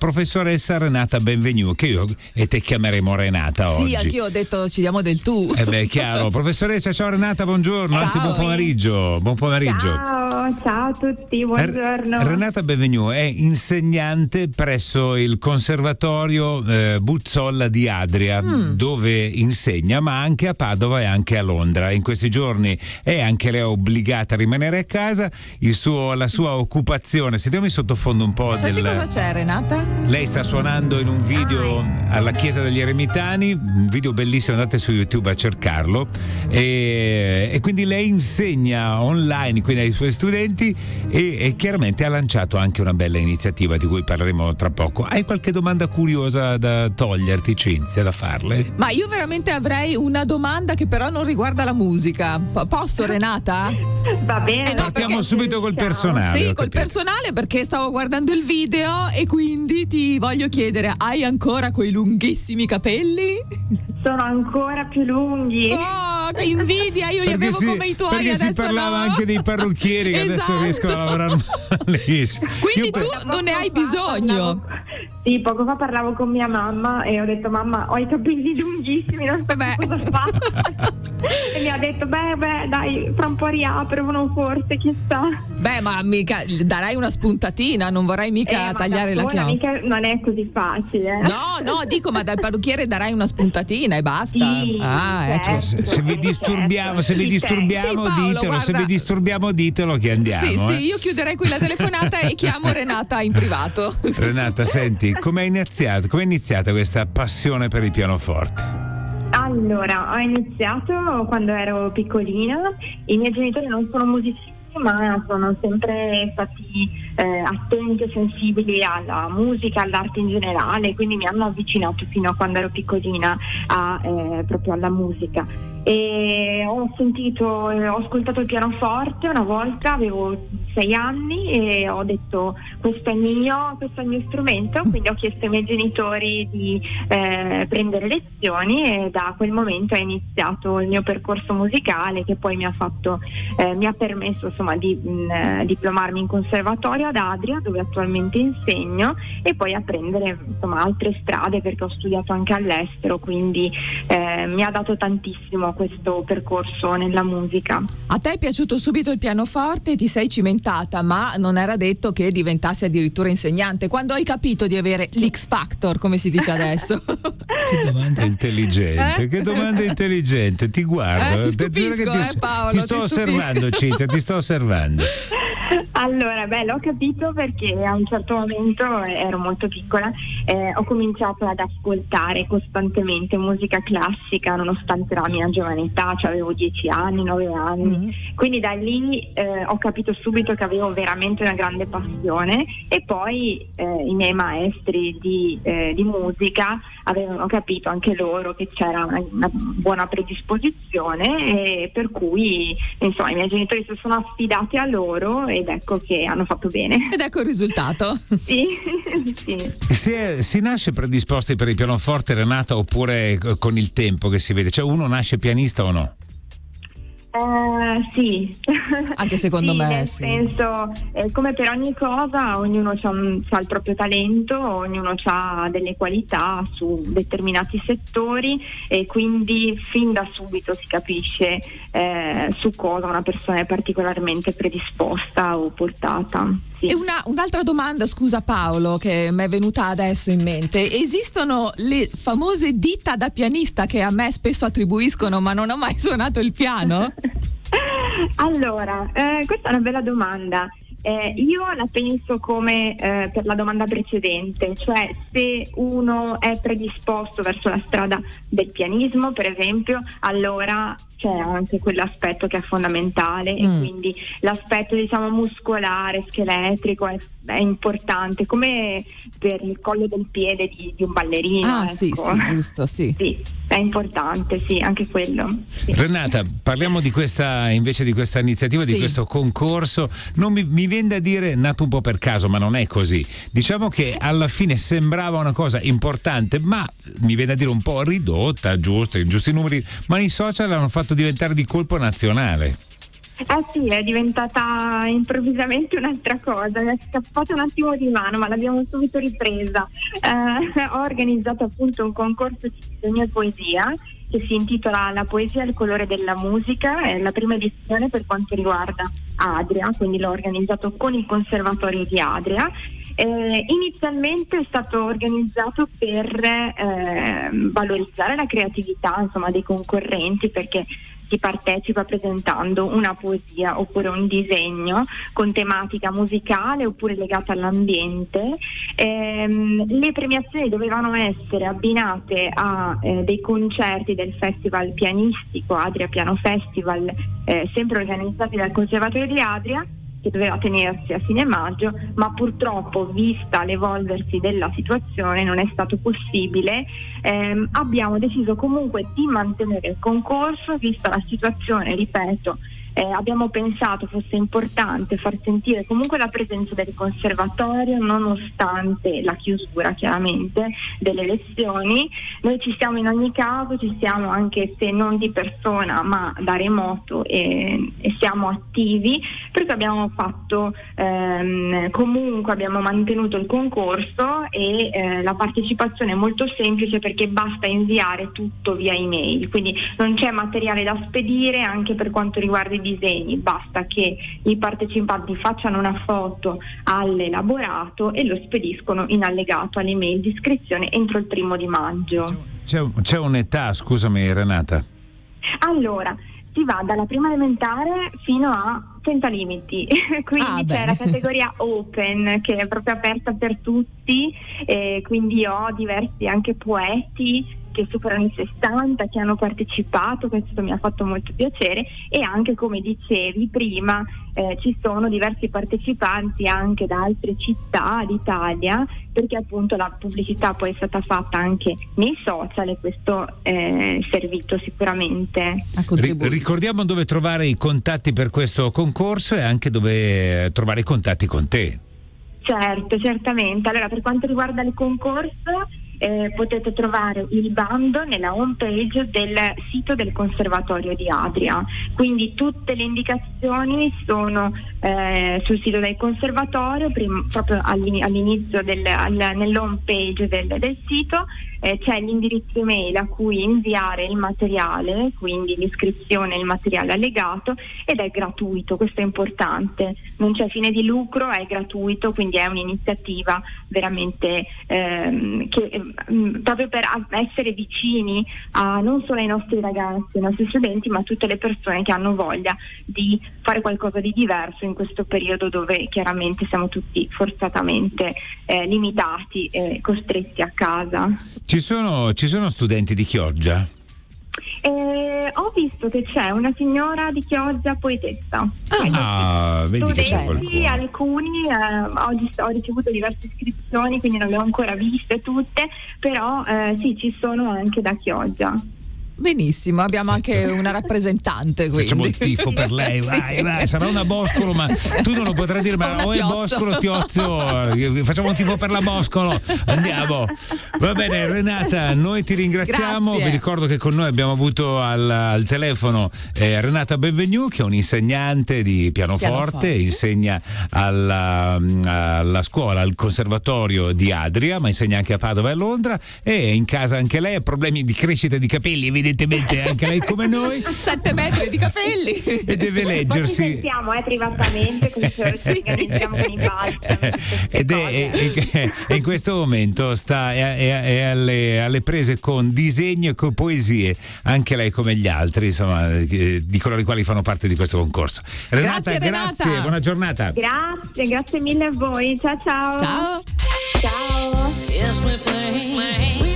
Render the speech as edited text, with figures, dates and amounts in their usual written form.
professoressa Renata Benvenu, che io e te chiameremo Renata oggi. Sì, anch'io ho detto ci diamo del tu. Beh, chiaro. Professoressa, ciao Renata, buongiorno. Ciao. Anzi, buon pomeriggio. Buon pomeriggio. Ciao a tutti, buongiorno. Renata Benvenu è insegnante presso il Conservatorio Buzzolla di Adria, dove insegna, ma anche a Padova e anche a Londra. In questi giorni è anche lei obbligata a rimanere a casa. La sua occupazione, sentiamo in sottofondo un po'. Senti cosa c'è, Renata? Lei sta suonando in un video alla Chiesa degli Eremitani, un video bellissimo, andate su YouTube a cercarlo, e quindi lei insegna online, quindi ai suoi studenti, e chiaramente ha lanciato anche una bella iniziativa di cui parleremo tra poco. Hai qualche domanda curiosa da toglierti, Cinzia, da farle? Ma io veramente avrei una domanda che però non riguarda la musica. Posso, Renata? Va bene. Partiamo subito col personale. Sì, col personale, perché stavo guardando il video e quindi ti voglio chiedere: hai ancora quei lunghissimi capelli? Sono ancora più lunghi. Oh, che invidia, io li avevo come i tuoi. Perché adesso si parlava anche dei parrucchieri che adesso riescono a lavorare malissimo. Quindi tu non ne hai bisogno. Sì, poco fa parlavo con mia mamma e ho detto: mamma, ho i capelli lunghissimi, non so cosa fare. E mi ha detto: beh, dai, fra un po' riaprono forse, chissà. Beh, ma mica darai una spuntatina, non vorrai mica tagliare la chiave. Mica non è così facile. No, dico, ma dal parrucchiere darai una spuntatina e basta. Sì, certo. Se vi disturbiamo, Sì, Paolo, ditelo, guarda. se vi disturbiamo ditelo che andiamo. Sì, io chiuderei qui la telefonata e chiamo Renata in privato. Renata, senti, come è iniziata questa passione per il pianoforte? Allora, ho iniziato quando ero piccolina. I miei genitori non sono musicisti, ma sono sempre stati attenti e sensibili alla musica, all'arte in generale, quindi mi hanno avvicinato fino a quando ero piccolina proprio alla musica. E ho ascoltato il pianoforte una volta, avevo 6 anni, e ho detto: questo è il mio strumento. Quindi ho chiesto ai miei genitori di prendere lezioni, e da quel momento è iniziato il mio percorso musicale, che poi mi ha permesso, insomma, di diplomarmi in conservatorio ad Adria, dove attualmente insegno, e poi a prendere, insomma, altre strade, perché ho studiato anche all'estero, quindi mi ha dato tantissimo questo percorso nella musica. A te è piaciuto subito il pianoforte, ti sei cimentata, ma non era detto che diventassi addirittura insegnante. Quando hai capito di avere l'X Factor, come si dice adesso? Che domanda intelligente, che domanda intelligente, ti guardo. Ti stupisco, Paolo. Ti sto osservando, Cinzia, ti sto osservando. Allora, l'ho capito perché a un certo momento, ero molto piccola, ho cominciato ad ascoltare costantemente musica classica, nonostante la mia giovane età, cioè avevo 10 anni, 9 anni. Quindi da lì ho capito subito che avevo veramente una grande passione, e poi i miei maestri di musica avevano capito anche loro che c'era una buona predisposizione, e per cui, insomma, i miei genitori si sono affidati a loro, ed ecco che hanno fatto bene. Ed ecco il risultato. Sì. Si nasce predisposti per il pianoforte, Renata, oppure con il tempo che si vede? Cioè, uno nasce pianista o no? Sì, anche secondo me nel senso, come per ogni cosa, ognuno ha il proprio talento, ognuno ha delle qualità su determinati settori, e quindi fin da subito si capisce su cosa una persona è particolarmente predisposta o portata. Sì. E un'altra domanda, scusa Paolo, che mi è venuta adesso in mente: esistono le famose dita da pianista che a me spesso attribuiscono, ma non ho mai suonato il piano? Allora, questa è una bella domanda. Io la penso come per la domanda precedente, cioè se uno è predisposto verso la strada del pianismo, per esempio, allora c'è anche quell'aspetto che è fondamentale, e quindi l'aspetto, diciamo, muscolare, scheletrico è importante, come per il collo del piede di un ballerino. Ecco. Sì, giusto, sì. Sì, è importante, sì, anche quello. Sì. Renata, parliamo di questa iniziativa, di questo concorso. Non mi viene da dire nato un po' per caso, ma non è così. Diciamo che alla fine sembrava una cosa importante, ma mi viene da dire un po' ridotta, giusto, in giusti numeri, ma i social l'hanno fatto diventare di colpo nazionale. Sì, è diventata improvvisamente un'altra cosa, mi è scappato un attimo di mano, ma l'abbiamo subito ripresa. Ho organizzato appunto un concorso di disegno e poesia che si intitola La poesia e il colore della musica, è la prima edizione per quanto riguarda Adria, quindi l'ho organizzato con il Conservatorio di Adria. Inizialmente è stato organizzato per valorizzare la creatività, insomma, dei concorrenti, perché si partecipa presentando una poesia oppure un disegno con tematica musicale oppure legata all'ambiente. Le premiazioni dovevano essere abbinate a dei concerti del Festival Pianistico Adria Piano Festival, sempre organizzati dal Conservatorio di Adria, che doveva tenersi a fine maggio, ma purtroppo, vista l'evolversi della situazione, non è stato possibile. Abbiamo deciso comunque di mantenere il concorso, vista la situazione, ripeto. Abbiamo pensato fosse importante far sentire comunque la presenza del conservatorio nonostante la chiusura, chiaramente, delle lezioni. Noi ci siamo in ogni caso, ci siamo anche se non di persona ma da remoto, e siamo attivi, perché abbiamo fatto comunque abbiamo mantenuto il concorso e la partecipazione è molto semplice, perché basta inviare tutto via email, quindi non c'è materiale da spedire anche per quanto riguarda i disegni, basta che i partecipanti facciano una foto all'elaborato e lo spediscono in allegato all'email di iscrizione entro il 1° maggio. C'è un'età, scusami Renata? Allora, si va dalla prima elementare fino a senza limiti, quindi c'è la categoria open che è proprio aperta per tutti, quindi ho diversi anche poeti che superano i 60 che hanno partecipato, questo mi ha fatto molto piacere, e anche, come dicevi prima, ci sono diversi partecipanti anche da altre città d'Italia, perché appunto la pubblicità poi è stata fatta anche nei social e questo è servito sicuramente. Ricordiamo dove trovare i contatti per questo concorso e anche dove trovare i contatti con te. Certo, certamente. Allora, per quanto riguarda il concorso, potete trovare il bando nella home page del sito del Conservatorio di Adria, quindi tutte le indicazioni sono sul sito del Conservatorio, proprio all'inizio nell'home page del sito c'è l'indirizzo email a cui inviare il materiale, quindi l'iscrizione e il materiale allegato, ed è gratuito, questo è importante, non c'è fine di lucro, è gratuito, quindi è un'iniziativa veramente proprio per essere vicini non solo ai nostri ragazzi, ai nostri studenti, ma a tutte le persone che hanno voglia di fare qualcosa di diverso in questo periodo dove chiaramente siamo tutti forzatamente limitati e costretti a casa. Ci sono studenti di Chioggia? Ho visto che c'è una signora di Chioggia poetessa. Vedi che c'è qualcuno. Alcuni oggi ho ricevuto diverse iscrizioni, quindi non le ho ancora viste tutte, però sì, ci sono anche da Chioggia. Benissimo, abbiamo anche una rappresentante, quindi. Facciamo il tifo per lei, vai, sarà una Boscolo, ma tu non lo potrai dire, ma o è Boscolo Tiozzo, facciamo un tifo per la Boscolo, andiamo. Va bene Renata, noi ti ringraziamo. Grazie. Vi ricordo che con noi abbiamo avuto al telefono Renata Benvenu, che è un'insegnante di pianoforte. Insegna alla scuola, al Conservatorio di Adria, ma insegna anche a Padova e a Londra, e in casa anche lei ha problemi di crescita di capelli, evidentemente anche lei come noi, 7 metri di capelli, e deve leggersi. Poi ci sentiamo privatamente, così organizziamo con i balzi, ed è in questo momento è alle prese con disegni e con poesie, anche lei come gli altri, insomma, di coloro i quali fanno parte di questo concorso. Renata, grazie, buona giornata. Grazie mille a voi, ciao. Ciao. Ciao. Yes, we're playing.